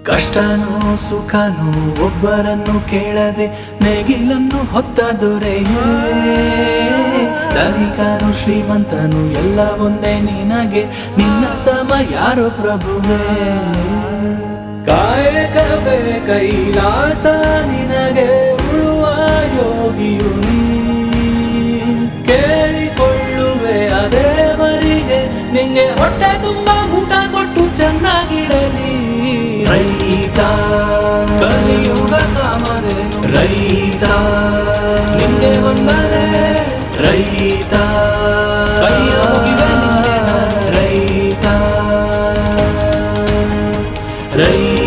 ಕಷ್ಟನೋ ಸುಖನೋ ಒಬ್ಬರನ್ನು ಕೇಳದೆ ನೇಗಿಲನ್ನು ಹೊತ್ತ ದೊರೆಯೇ ಧನಿಕನು ಶ್ರೀಮಂತನು ಎಲ್ಲ ಒಂದೇ ನಿನಗೆ ನಿನ್ನ ಸಮ ಯಾರೋ ಪ್ರಭುವೇ ಕಾಯಕವೇ ಕೈಲಾಸ ನಿನಗೆ ಉಳುವ ಯೋಗಿಯು ನೀ ಕೇಳಿಕೊಳ್ಳುವೆ ಅದೇವರಿಗೆ ನಿಂಗೆ ಹೊಟ್ಟೆ ತುಂಬ ಊಟ ಕೊಟ್ಟು ಚೆನ್ನಾಗಿಡಲಿ ರೈತ ಕಲಿಯುಗ ಕಾಮಧೇನು ರೈತ ನಿಂಗೆ ವಂದನೆ ರೈತ ಕೈಯ ಮುಗಿವೆ ನಿಂಗೆ ನಾನು ರೈತ ರೈತ